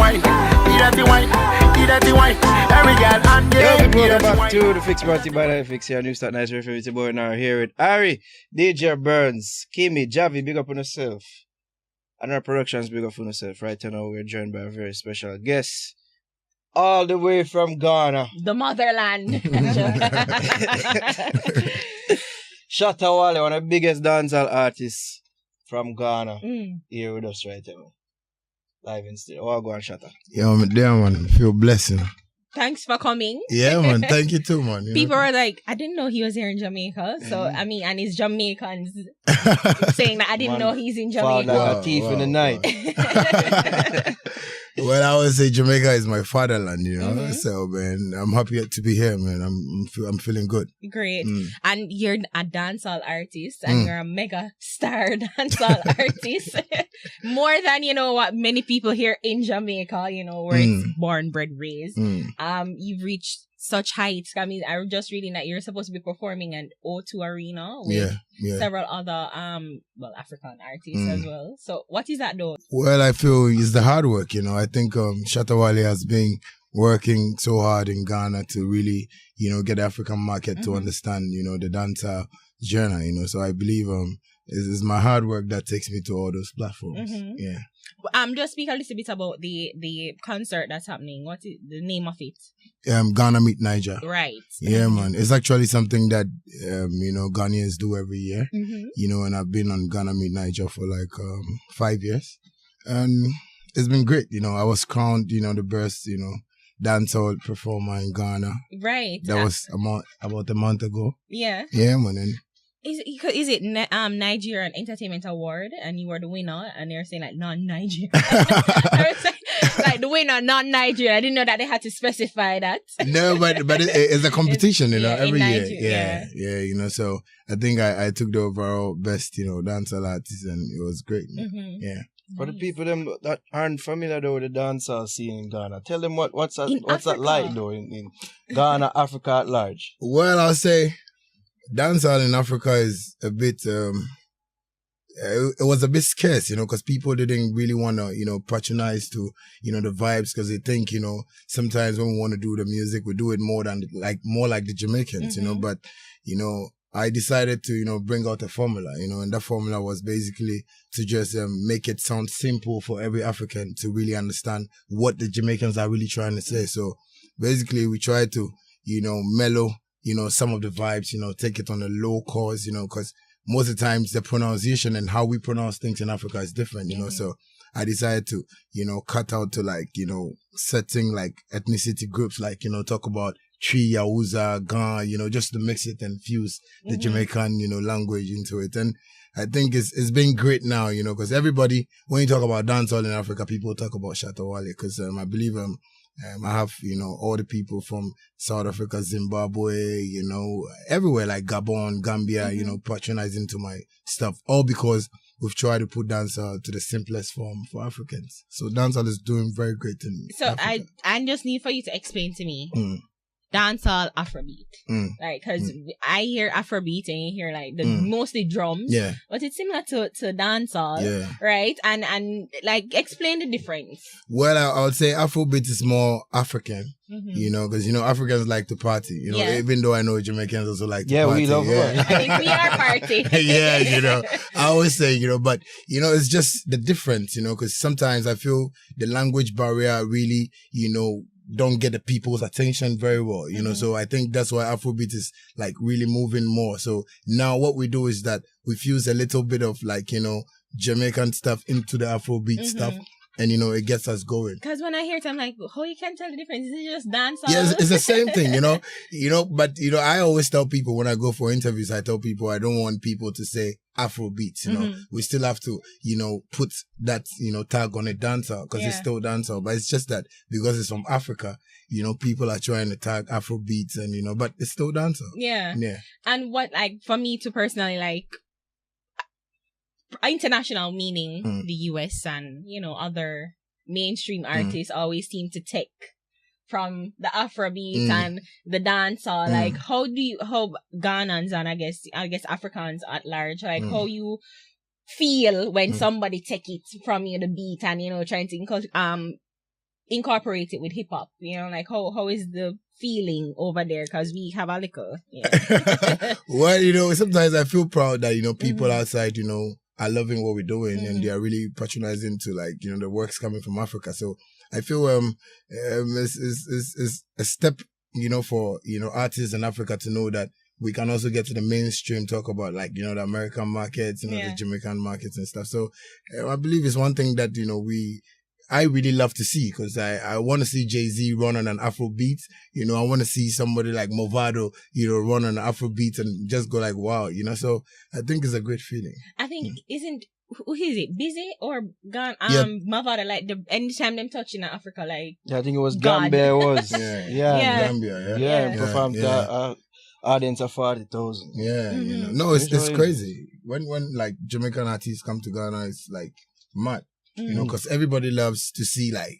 wine, dirty wine, dirty wine. Every girl and yeah, welcome back to the Fix Party by the Fix here. New Start Nice Referee to boy now here with Ari, DJ Burns, Kimmy, Javi, big up on yourself. And our productions, big up on yourself. Right now we're joined by a very special guest. All the way from Ghana. The motherland. Shatta Wale, one of the biggest dancehall artists from Ghana. Here with us right now. Live in studio. Oh, go on, Shatta. Yeah, I'm there, man. I feel blessed, Thanks for coming. Yeah, man. Thank you too, man. People are like, I didn't know he was here in Jamaica. So, I mean, and it's Jamaicans saying that I didn't know he's in Jamaica. Like a thief in the night. Well, I would say Jamaica is my fatherland, So, man, I'm happy to be here, man. I'm feeling good. Great. And you're a dancehall artist, and you're a mega star dancehall artist. More than, what many people here in Jamaica, where it's born, bred, raised. You've reached such heights. I mean, I'm just reading that you're supposed to be performing in O2 Arena with several other African artists as well. So what is that though? Well, I feel it's the hard work, I think Shatta Wale has been working so hard in Ghana to really, get the African market to understand, the dancer journey, So I believe it's my hard work that takes me to all those platforms. Yeah. Just speak a little bit about the concert that's happening. What is the name of it? Ghana Meet Niger. Right. Yeah, man. It's actually something that Ghanaians do every year. And I've been on Ghana Meet Niger for like 5 years, and it's been great. I was crowned, the best, dancehall performer in Ghana. Right. That was about a month ago. Yeah. Yeah, man. And is it Nigerian Entertainment Award and you were the winner and they're saying like non-Nigerian? Like the winner, non-Nigerian. I didn't know that they had to specify that. No, but it's a competition, every year. Yeah. So I think I took the overall best, dancehall artist, and it was great. Yeah. For the people that aren't familiar though with the dancehall scene in Ghana, tell them what's that like though in Ghana, Africa at large. Well, I'll say dancehall in Africa is a bit, it was a bit scarce, because people didn't really want to, patronize to, the vibes, because they think, sometimes when we want to do the music, we do it more like the Jamaicans, but, I decided to, bring out a formula, and that formula was basically to just make it sound simple for every African to really understand what the Jamaicans are really trying to say. So basically we try to, mellow, some of the vibes, take it on a low cause, because most of the times the pronunciation and how we pronounce things in Africa is different, So I decided to, cut out to setting ethnicity groups, talk about Tree, Yauza, Gan, just to mix it and fuse the Jamaican, language into it. And I think it's been great now, because everybody, when you talk about dancehall in Africa, people talk about Shatta Wale, because I believe I have, all the people from South Africa, Zimbabwe, everywhere like Gabon, Gambia, patronizing to my stuff, all because we've tried to put dancehall to the simplest form for Africans. So dancehall is doing very great in Africa. I just need for you to explain to me. Dancehall Afrobeat, like, because I hear Afrobeat and you hear like the mostly drums, but it's similar to dancehall, right? And like, explain the difference. Well, I would say Afrobeat is more African, because Africans like to party, even though I know Jamaicans also like to party. We love I think we are party. I always say, but it's just the difference, because sometimes I feel the language barrier really, don't get the people's attention very well, so I think that's why Afrobeat is like really moving more. So now what we do is that we fuse a little bit of Jamaican stuff into the Afrobeat stuff, and it gets us going. Because when I hear it, I'm like, how you can tell the difference? Is it just dancehall? Yeah, it's the same thing, but I always tell people when I go for interviews, I tell people I don't want people to say Afrobeats, we still have to, put that, tag on it, dancehall, because it's still dancehall. But it's just that because it's from Africa, people are trying to tag Afrobeats and, but it's still dancehall. Yeah. And what, for me to personally, international, meaning the US and, other mainstream artists always seem to take from the Afrobeat and the dancehall. Like, how Ghanaians and I guess Africans at large, how you feel when somebody take it from you, the beat, and trying to incorporate it with hip hop? You know, like how is the feeling over there? Because we have a little. Yeah. Well, you know, sometimes I feel proud that, you know, people outside, you know, are loving what we're doing and they are really patronizing to, like, you know, the works coming from Africa. So I feel it's a step, you know, for, you know, artists in Africa to know that we can also get to the mainstream, talk about, like, you know, the American markets, you know, the Jamaican markets and stuff. So I believe it's one thing that, you know, I really love to see, because I want to see Jay-Z run on an Afro beat. You know, I want to see somebody like Movado, you know, run on an Afro beat and just go like, wow, you know. So I think it's a great feeling. I think, who is it? Busy or Gone? Movado, like, anytime them touching in Africa, like. Yeah, I think it was Gambia. Gambia, yeah. Performed to audience of 40,000. Yeah, you know. No, it's crazy. When like Jamaican artists come to Ghana, it's like mad. You know, because everybody loves to see, like,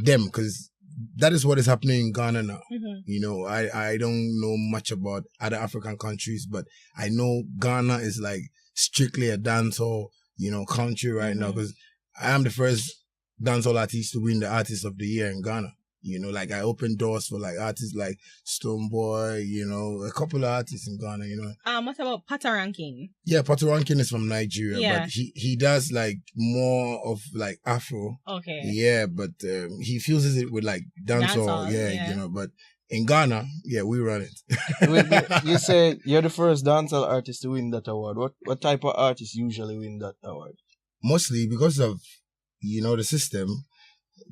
them, because that is what is happening in Ghana now. You know, I don't know much about other African countries, but I know Ghana is, like, strictly a dancehall, you know, country right now, because I am the first dancehall artist to win the Artist of the Year in Ghana. You know, like, I opened doors for, like, artists like Stonebwoy, you know, a couple of artists in Ghana, you know. What about Patoranking? Yeah, Patoranking is from Nigeria, but he does, like, more of, like, Afro. Okay. Yeah, but he fuses it with, like, dancehall. Yeah, you know, but in Ghana, we run it. You say you're the first dancehall artist to win that award. What type of artists usually win that award? Mostly because of, you know, the system.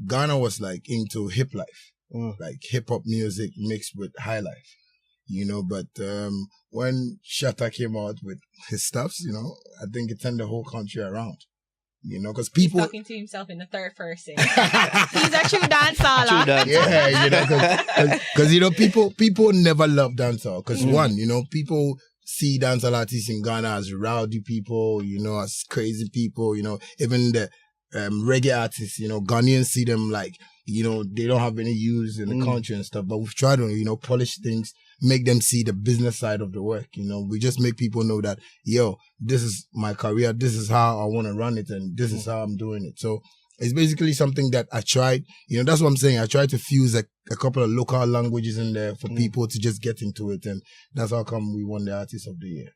Ghana was, like, into hip life, like hip hop music mixed with high life, you know. But when Shatta came out with his stuffs, you know, I think it turned the whole country around, you know, because people. He's talking to himself in the third person. He's a true dancer. Yeah, you know, because you know, people never love dancehall because one, you know, people see dancehall artists in Ghana as rowdy people, you know, as crazy people, you know, even the reggae artists, you know, Ghanaians see them like, you know, they don't have any use in the country and stuff, but we've tried to, you know, polish things, make them see the business side of the work, you know. We just make people know that, yo, this is my career, this is how I want to run it, and this is how I'm doing it. So it's basically something that I tried, you know, that's what I'm saying. I tried to fuse a couple of local languages in there for people to just get into it, and that's how come we won the Artist of the Year.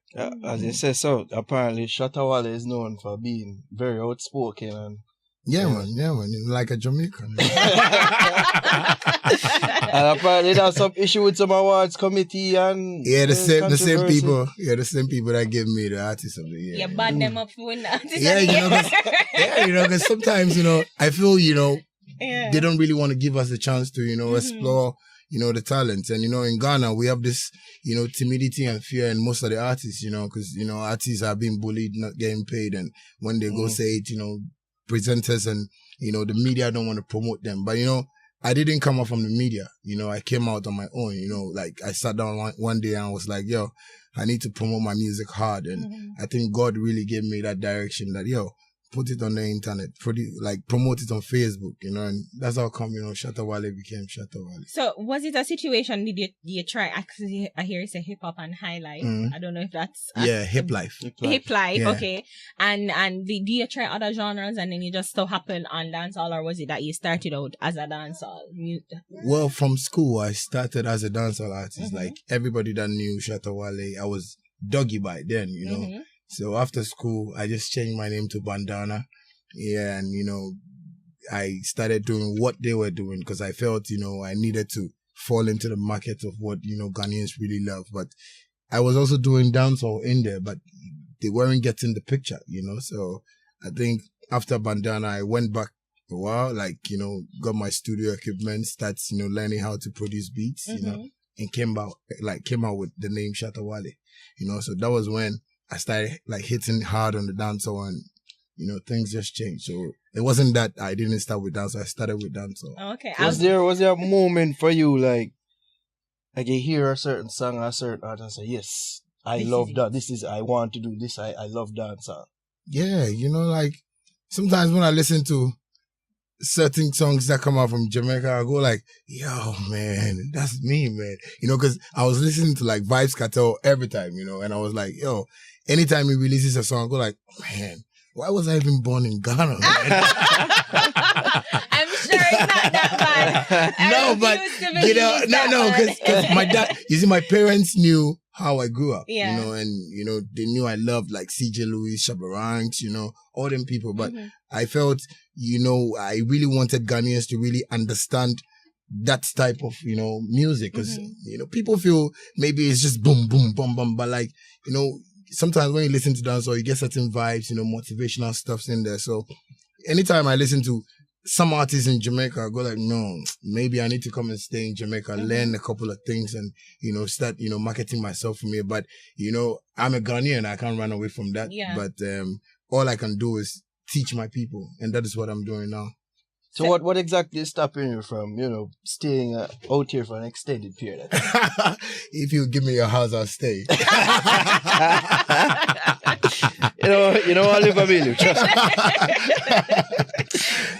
As you say, so apparently Shatta Wale is known for being very outspoken and man, like a Jamaican. And apparently there's some issue with some awards committee and the same people that gave me the Artist of the Year. You bad them up for the Artist of the Year. You know, because sometimes, you know, I feel, you know, they don't really want to give us a chance to, you know, explore, you know, the talents. And, you know, in Ghana, we have this, you know, timidity and fear in most of the artists, you know, because, you know, artists are being bullied, not getting paid. And when they go say it, you know, presenters and, you know, the media don't want to promote them. But, you know, I didn't come out from the media. You know, I came out on my own, you know, like I sat down one day and I was like, yo, I need to promote my music hard. And I think God really gave me that direction that, yo, put it on the internet, promote it on Facebook, you know, and that's how come, you know, Shatta Wale became Shatta Wale. So was it a situation, did you try, actually, I hear you say hip hop and high life. I don't know if that's... hip life. Hip life, okay. And do you try other genres and then you just so happen on dancehall, or was it that you started out as a dancehall? Well, from school, I started as a dancehall artist. Like, everybody that knew Shatta Wale, I was Doggy by then, you know. So after school, I just changed my name to Bandana. Yeah, and, you know, I started doing what they were doing because I felt, you know, I needed to fall into the market of what, you know, Ghanaians really love. But I was also doing dancehall in there, but they weren't getting the picture, you know. So I think after Bandana, I went back a while, like, you know, got my studio equipment, started, you know, learning how to produce beats, you know, and came out with the name Shatta Wale, you know. So that was when I started like hitting hard on the dancehall, and, you know, things just changed. So it wasn't that I didn't start with dancehall, I started with dancehall. Okay. Was there a moment for you, like you hear a certain song or a certain artist and say, yes, I love that. I want to do this. I love dancehall. Yeah, you know, like sometimes when I listen to certain songs that come out from Jamaica, I go like, yo, man, that's me, man. You know, because I was listening to like Vibes Cartel every time, you know, and I was like, yo, anytime he releases a song, I go like, man, why was I even born in Ghana? I'm sure it's not that bad. No, but because my dad, you see, my parents knew how I grew up, Yeah. you know, and you know they knew I loved like CJ Louis, Shabba Ranks, you know, all them people. But I felt, you know, I really wanted Ghanaians to really understand that type of, you know, music, because you know people feel maybe it's just boom boom boom boom, but like, you know, sometimes when you listen to dancehall, you get certain vibes, you know, motivational stuff's in there. So anytime I listen to some artists in Jamaica, I go like, no, maybe I need to come and stay in Jamaica, learn a couple of things, and you know, start, you know, marketing myself from here. But you know, I'm a Ghanaian, I can't run away from that. Yeah. But all I can do is teach my people, and that is what I'm doing now. So what exactly is stopping you from, you know, staying out here for an extended period? If you give me your house, I'll stay. you know, I'll live a million.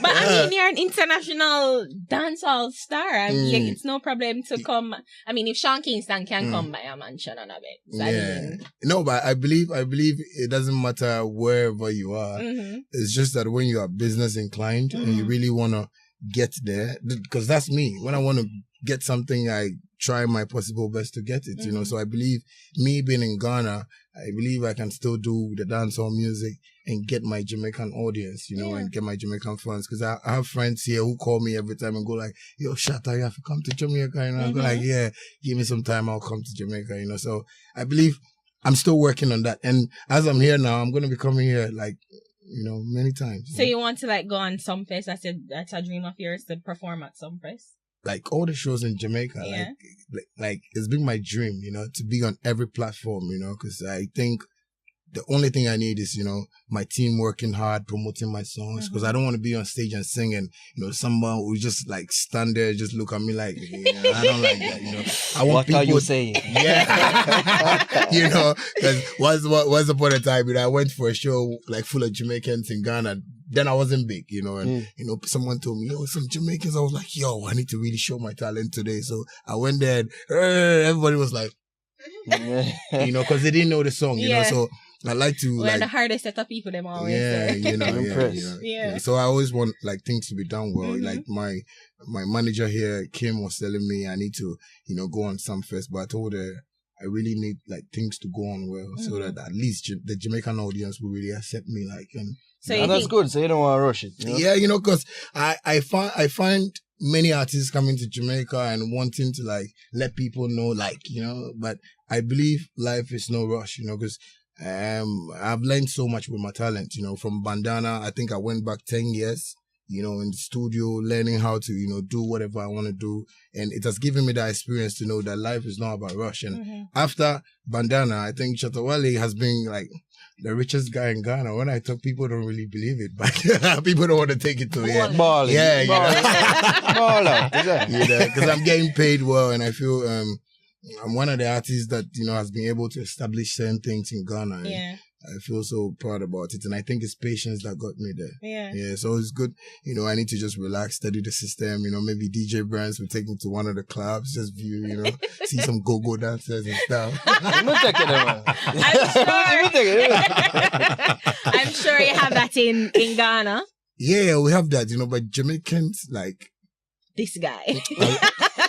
But I mean, you're an international dancehall star. I mean, it's no problem to come. I mean, if Sean Kingston can come by a mansion and a bit. So I mean, no, but I believe it doesn't matter wherever you are. It's just that when you are business inclined and you really want to get there, because that's me. When I want to get something, I try my possible best to get it, you know. So I believe me being in Ghana, I believe I can still do the dancehall music and get my Jamaican audience, you know, and get my Jamaican fans. Because I have friends here who call me every time and go like, yo, Shatta, you have to come to Jamaica. And I go like, yeah, give me some time, I'll come to Jamaica, you know. So I believe I'm still working on that. And as I'm here now, I'm going to be coming here like, you know, many times. So you want to like go on some fest? That's a dream of yours, to perform at some fest? Like all the shows in Jamaica, like it's been my dream, you know, to be on every platform, you know, because I think the only thing I need is, you know, my team working hard, promoting my songs, because I don't want to be on stage and sing and, you know, someone who just like stand there, just look at me like, I don't like that, you know. I want what people, are you saying? Yeah. You know, because once upon a time, you know, I went for a show like full of Jamaicans in Ghana. Then I wasn't big, you know, and, you know, someone told me, yo, some Jamaicans. I was like, yo, I need to really show my talent today. So I went there and everybody was like, you know, because they didn't know the song, you know, so I like to we're the hardest set of people them always. You know, So I always want like things to be done well. Like my manager here, Kim, was telling me I need to, you know, go on some fest, but I told her I really need like things to go on well, so that at least the Jamaican audience will really accept me, like, and so that's good. So you don't want to rush it. You know? Yeah, you know, because I find many artists coming to Jamaica and wanting to like let people know, like, you know, but I believe life is no rush, you know, because I've learned so much with my talent, you know, from Bandana. I think I went back 10 years, you know, in the studio, learning how to, you know, do whatever I want to do. And it has given me that experience to know that life is not about rush. And after Bandana, I think Shatta Wale has been like the richest guy in Ghana. When I talk, people don't really believe it, but people don't want to take it to it. Balling. Yeah, you know. Baller. You know, because I'm getting paid well, and I feel I'm one of the artists that, you know, has been able to establish certain things in Ghana. And I feel so proud about it, and I think it's patience that got me there. Yeah. So it's good. You know, I need to just relax, study the system. You know, maybe DJ Brands will take me to one of the clubs, just view, you know, see some go-go dancers and stuff. I'm sure you have that in Ghana. Yeah, we have that. You know, but Jamaicans like this guy.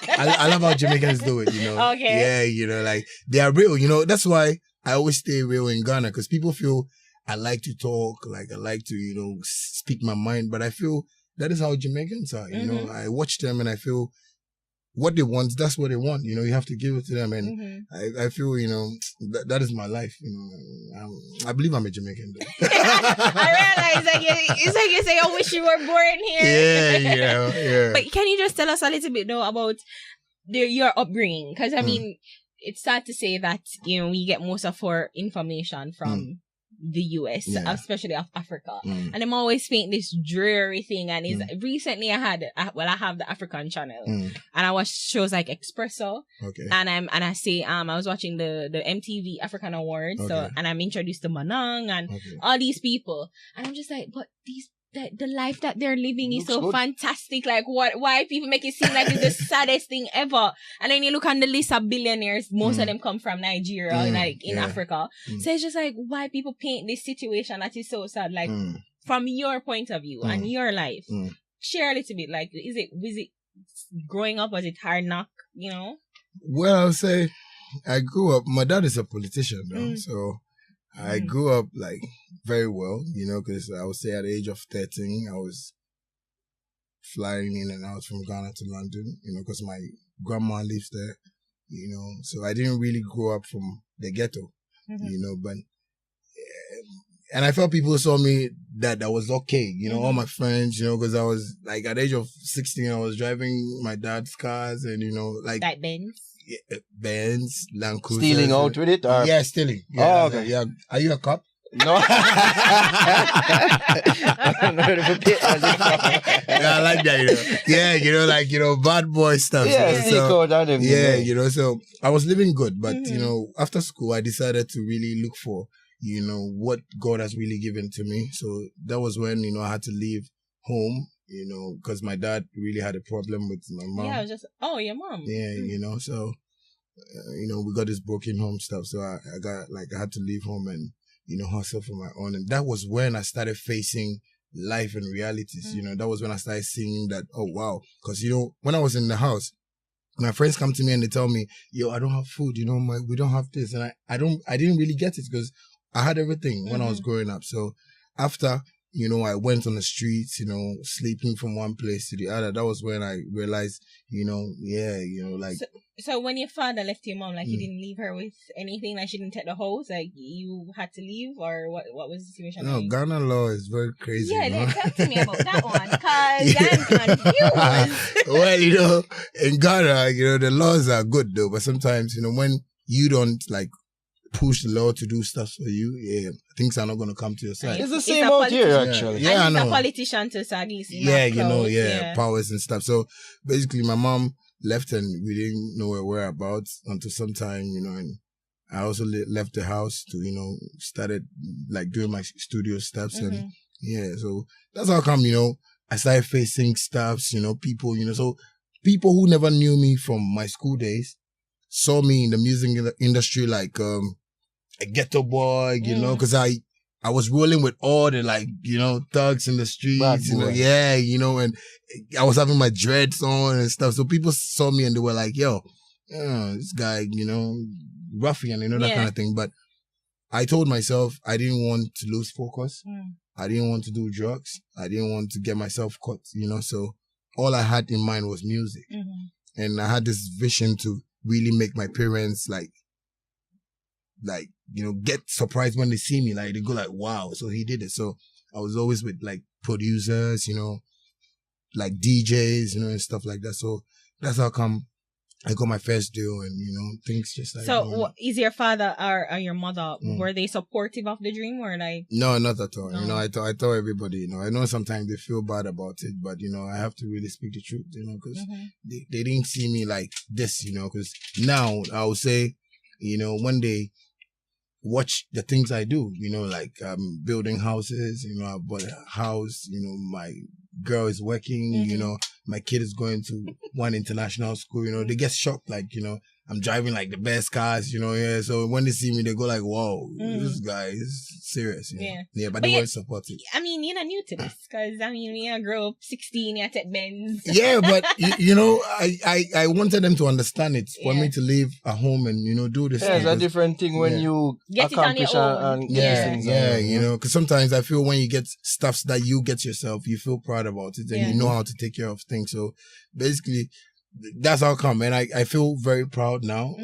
I love how Jamaicans do it. You know. Okay. Yeah, you know, like they are real. You know, that's why I always stay real in Ghana, because people feel I like to talk, like I like to, you know, speak my mind, but I feel that is how Jamaicans are, you know. I watch them and I feel what they want, that's what they want, you know, you have to give it to them. And I feel, you know, that is my life, you know. I believe I'm a Jamaican though. I realize it's like you say, I wish you were born here. Yeah. But can you just tell us a little bit though about your upbringing? Because I mean, it's sad to say that, you know, we get most of our information from the US, especially of Africa. And I'm always paint this dreary thing. And recently I have the African channel, and I watch shows like Espresso. Okay. And I say I was watching the MTV African Awards. Okay. So, and I'm introduced to Manang and all these people. And I'm just like, but the life that they're living is Looks so good. fantastic. Like, why people make it seem like it's the saddest thing ever? And then you look on the list of billionaires, most of them come from Nigeria, like in Africa. So it's just like, why people paint this situation that is so sad? Like, from your point of view and your life, share a little bit. Like, was it growing up? Was it hard knock? You know? Well, I'll say I grew up. My dad is a politician, though, so I grew up like very well, you know, because I would say at the age of 13, I was flying in and out from Ghana to London, you know, because my grandma lives there, you know, so I didn't really grow up from the ghetto, you know, but, and I felt people saw me that was okay, you know, all my friends, you know, because I was like at the age of 16, I was driving my dad's cars and, you know, like Benz? Benz, Land Cruiser. Stealing out with it? Or? Yeah, stealing. Yeah, oh, okay. Yeah. Are you a cop? No. Yeah, I like that, you know. Yeah, you know, like, you know, bad boy stuff. Yeah, you know, so, them, yeah, you know, so I was living good, but, you know, after school, I decided to really look for, you know, what God has really given to me. So that was when, you know, I had to leave home, you know, because my dad really had a problem with my mom. Yeah, your mom. Yeah, you know, so, you know, we got this broken home stuff. So I had to leave home and, you know, hustle for my own. And that was when I started facing life and realities. You know, that was when I started seeing that, oh, wow. Because, you know, when I was in the house, my friends come to me and they tell me, yo, I don't have food, you know, we don't have this. And I didn't really get it because I had everything when I was growing up. So after, you know, I went on the streets, you know, sleeping from one place to the other. That was when I realized, you know, yeah, you know, like. So when your father left your mom, like, you didn't leave her with anything? Like, she didn't take the house? Like, you had to leave? Or what was the situation? No, like? Ghana law is very crazy. Yeah, you know? talk to me about that one, because I'm confused. Well, you know, in Ghana, you know, the laws are good, though. But sometimes, you know, when you don't, like, push the law to do stuff for you, yeah, things are not going to come to your side. It's the same out here, actually. Yeah, I know. He's a politician to Sagis. Yeah, you know, powers and stuff. So basically, my mom left and we didn't know her whereabouts until sometime, you know, and I also left the house to, you know, started like doing my studio steps and yeah, so that's how come, you know, I started facing stuffs, you know, people, you know, so people who never knew me from my school days saw me in the music industry like a ghetto boy, you know, because I was rolling with all the, like, you know, thugs in the streets, you know, yeah, you know, and I was having my dreads on and stuff. So people saw me and they were like, yo, this guy, you know, ruffian, you know, that kind of thing. But I told myself I didn't want to lose focus. I didn't want to do drugs. I didn't want to get myself caught, you know, so all I had in mind was music. And I had this vision to really make my parents like, you know, get surprised when they see me. Like, they go like, wow, so he did it. So I was always with like producers, you know, like DJs, you know, and stuff like that. So that's how come I got my first deal and, you know, things just like. So is your father or your mother, were they supportive of the dream or like? No, not at all. No. You know, I tell everybody, you know, I know sometimes they feel bad about it, but, you know, I have to really speak the truth, you know, because they didn't see me like this, you know, because now I would say, you know, when they watch the things I do, you know, like I'm building houses, you know, I bought a house, you know, my girl is working, you know, my kid is going to one international school, you know, they get shocked, like, you know, I'm driving like the best cars, you know, yeah. So when they see me, they go like, wow, this guy is serious. You know? Yeah, but they weren't supportive. I mean, you're not new to this, because, I mean, when you grow up 16, you take Benz. Yeah, but, you know, I wanted them to understand it, for me to leave at home and, you know, do this. Yeah, it's a different thing when you get accomplish it on your and you know, because sometimes I feel when you get stuffs that you get yourself, you feel proud about it and you know how to take care of things. So basically, that's how come. And I feel very proud now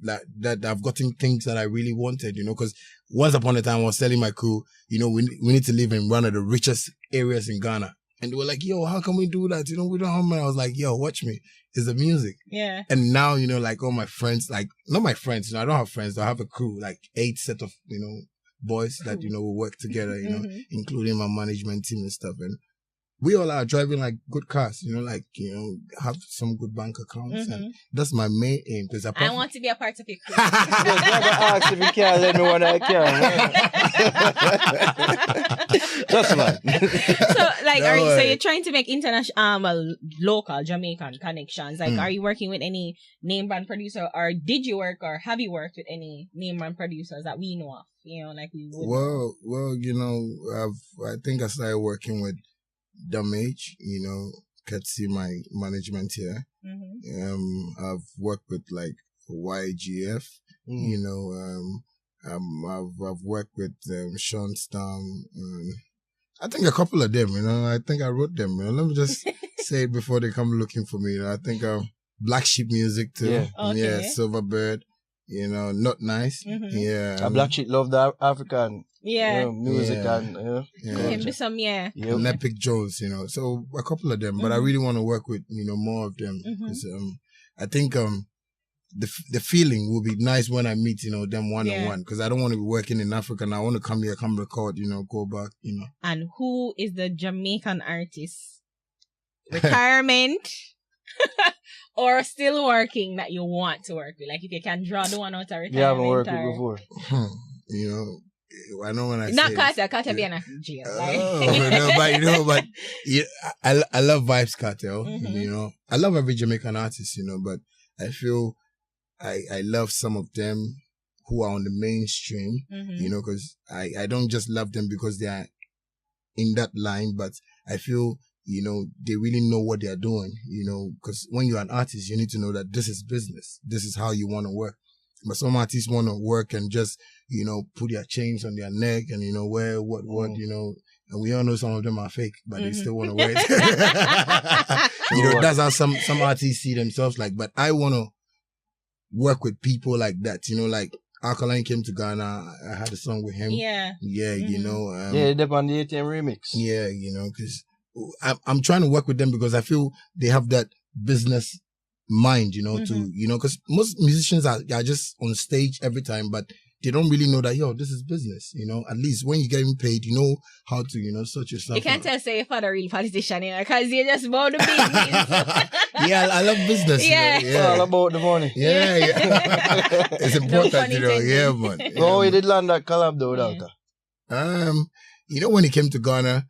that I've gotten things that I really wanted, you know, because once upon a time I was telling my crew, you know, we need to live in one of the richest areas in Ghana. And they were like, yo, how can we do that? You know, we don't have money. I was like, yo, watch me. It's the music. Yeah. And now, you know, like all my friends, like, not my friends, you know, I don't have friends. I have a crew, like 8 set of, you know, boys that, you know, we work together, you know, including my management team and stuff. And we all are driving like good cars, like, have some good bank accounts. And that's my main aim. Because I want to be a part of your crew. Just never ask if you can let me when I can. Just man. So, like, so you're trying to make international, local Jamaican connections. Like, are you working with any name brand producer, or did you work, or have you worked with any name brand producers that we know of? Like we would. Well, I think I started working with Damage, courtesy my management here. I've worked with like YGF, I've worked with Sean Storm. I think a couple of them, I think I wrote them. Let me just say it before they come looking for me. I think Black Sheep Music too. Yeah, okay. Silverbird. Not nice. Yeah. Black Sheep love the African music and And Epic Jones, so a couple of them, but I really want to work with more of them because I think the feeling will be nice when I meet them one-on-one, because I don't want to be working in Africa and I want to come here, come record, go back, And who is the Jamaican artist, retirement or still working, that you want to work with? Like, if you can draw the one out of retirement. You haven't worked with before. I know when I not say Carter be in a jail. but I love Vibes Cartel. I love every Jamaican artist, but I feel I love some of them who are on the mainstream, because I don't just love them because they are in that line, but I feel they really know what they're doing, because when you're an artist, you need to know that this is business. This is how you want to work. But some artists want to work and just, put their chains on their neck and, wear what, and we all know some of them are fake, but they still want to wear it. That's how some artists see themselves like. But I want to work with people like that, like Alkaline came to Ghana. I had a song with him. Yeah. Yeah, they're on the ATM remix. Yeah, because I'm trying to work with them because I feel they have that business mind, to, because most musicians are just on stage every time, but they don't really know that, this is business, at least when you're getting paid, how to, sort yourself You can't out. tell say you're a real politician, because you're just about the business. Yeah, I love business. Yeah. It's all about the money. Yeah. It's important, yeah, man. Oh, he did land that collab though, Alka. When he came to Ghana,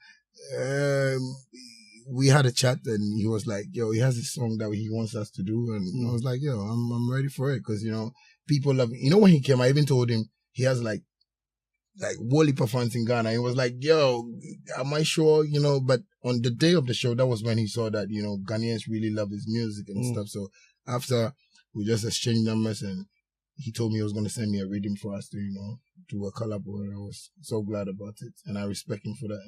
we had a chat and he was like, he has a song that he wants us to do. And I was like, I'm ready for it. Cause, people love it. When he came, I even told him he has like Wally performance in Ghana. He was like, am I sure, but on the day of the show, that was when he saw that, Ghanaians really love his music and stuff. So after we just exchanged numbers and he told me he was going to send me a reading for us to, do a collab. I was so glad about it. And I respect him for that,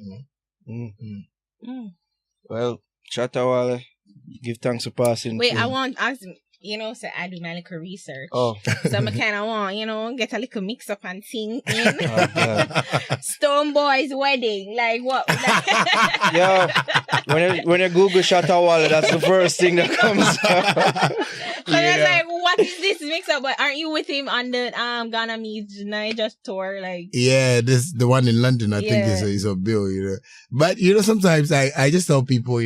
Well, Shatta Wale, give thanks for passing. Wait, I want to ask him, so I do my little research. Oh. So I kind of want, get a little mix up and sing in. Stone Boy's wedding. Like what? When you Google Shatta Wale, that's the first thing that comes up. So I was like, what is this mix up? But aren't you with him on the Ghana Meets Niger tour? Like, yeah, the one in London, I think is a bill, But sometimes I just tell people,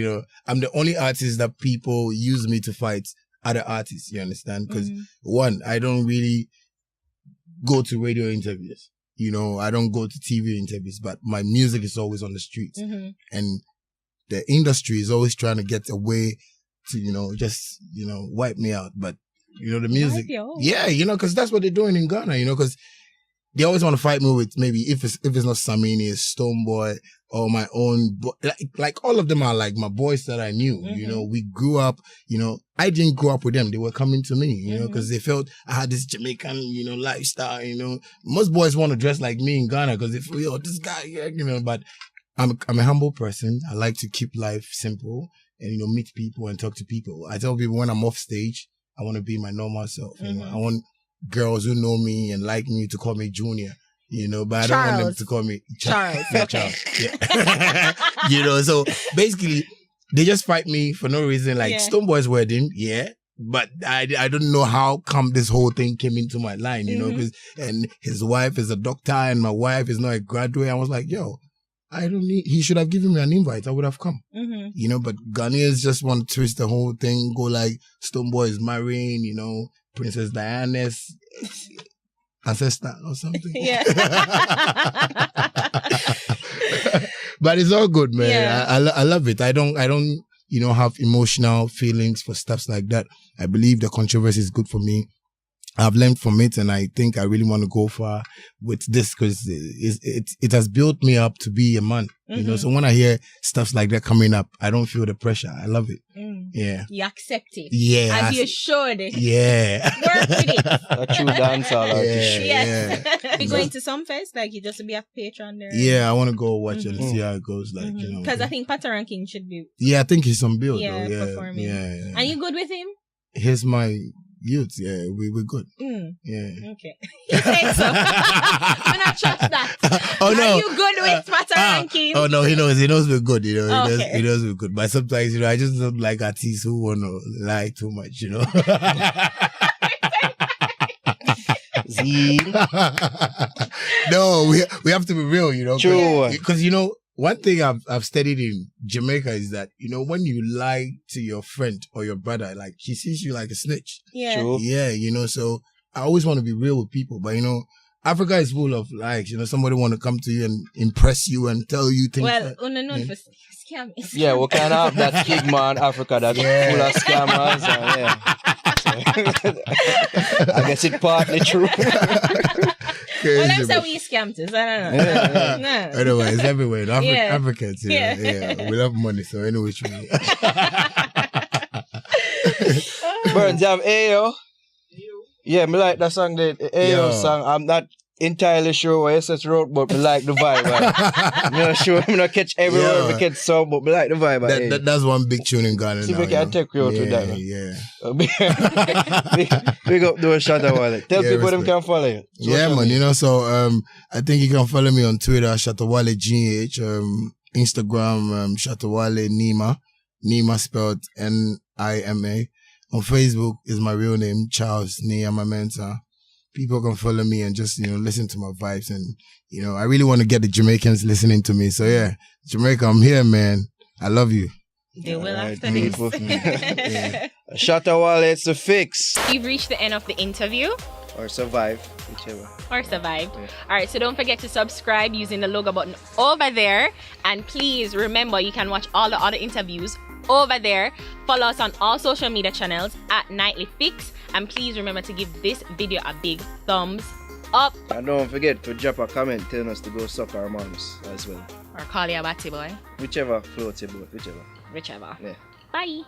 I'm the only artist that people use me to fight other artists, you understand? Because one, I don't really go to radio interviews. I don't go to TV interviews, but my music is always on the streets. And the industry is always trying to get away to, just, wipe me out. But, the music, because that's what they're doing in Ghana, because they always want to fight me with maybe if it's not Samini, it's Stoneboy or my own, like all of them are like my boys that I knew, we grew up, I didn't grow up with them. They were coming to me, because they felt I had this Jamaican, lifestyle, most boys want to dress like me in Ghana because they feel, this guy, but I'm a humble person. I like to keep life simple and, meet people and talk to people. I tell people when I'm off stage, I want to be my normal self. I want girls who know me and like me to call me Junior, but I don't want them to call me Charles. Okay. Yeah. So basically, they just fight me for no reason. Like Stoneboy's wedding, but I don't know how come this whole thing came into my line, because and his wife is a doctor and my wife is not a graduate. I was like, I don't need, he should have given me an invite. I would have come. You know, but Ghanaians just want to twist the whole thing, go like Stonebwoy is marrying, you know, Princess Diana's ancestor or something. Yeah. But it's all good, man. Yeah. I love it. I don't, you know, have emotional feelings for stuff like that. I believe the controversy is good for me. I've learned from it, and I think I really want to go far with this because it has built me up to be a man. You know, so when I hear stuff like that coming up, I don't feel the pressure. I love it. Yeah. You accept it. Yeah. As you should. Yeah. Work with it. A true dancehall artist. Yes. Yeah. You going to some fest? Like, you just be a patron there? Yeah, I want to go watch and see how it goes. Like, you know. Because I think Pata Ranking should be. Yeah, I think he's on build. Yeah, though. performing. Yeah. And you good with him? Here's my youth. Yeah, we're good. Yeah. Okay. You said so. I'm not trust that. Oh, no. Are you good with Pata Ranking? Oh, no, he knows we're good, you know. Okay. He knows we're good. But sometimes, you know, I just don't like artists who want to lie too much, you know. No, we have to be real, you know. True. Because, you know, one thing I've studied in Jamaica is that, you know, when you lie to your friend or your brother, like, he sees you like a snitch. Yeah. True. Yeah, you know, so I always want to be real with people. But, you know, Africa is full of lies. You know, somebody want to come to you and impress you and tell you things. Well, unknown for scam. Yeah, we kind of have that stigma in Africa that's full of scammers. And, yeah. So, I guess it's partly true. Well, I'm saying we scam too. So I don't know. No. Anyway, it's everywhere. Yeah. Africans, yeah. We love money, so anyway. Burns, you have Ayo. Yeah, me like that song, the Ayo song. I'm not entirely sure what SS wrote, but me like the vibe. I'm not sure. I'm not catch every word we catch song, but me like the vibe. That's one big tune in Ghana. See, now, we can take you out with that. Yeah. Big up to Shatta Wale. Tell people respect. them can follow you. Yeah, man. You know, so I think you can follow me on Twitter, Shatta Wale GH, Instagram, Shatta Wale Nima. Nima spelled Nima. On Facebook is my real name, Charles Niyamamenta. People can follow me and just, you know, listen to my vibes. And, you know, I really want to get the Jamaicans listening to me. So, yeah, Jamaica, I'm here, man. I love you. They will after this. Shatta Wale, it's a fix. You've reached the end of the interview. Or survive, whichever. Or survive. Yeah. All right, so don't forget to subscribe using the logo button over there. And please remember, you can watch all the other interviews over there. Follow us on all social media channels at Nightly Fix. And please remember to give this video a big thumbs up. And don't forget to drop a comment telling us to go suck our moms as well. Or call you a batty boy. Whichever floats your boat, whichever. Whichever. Yeah. Bye.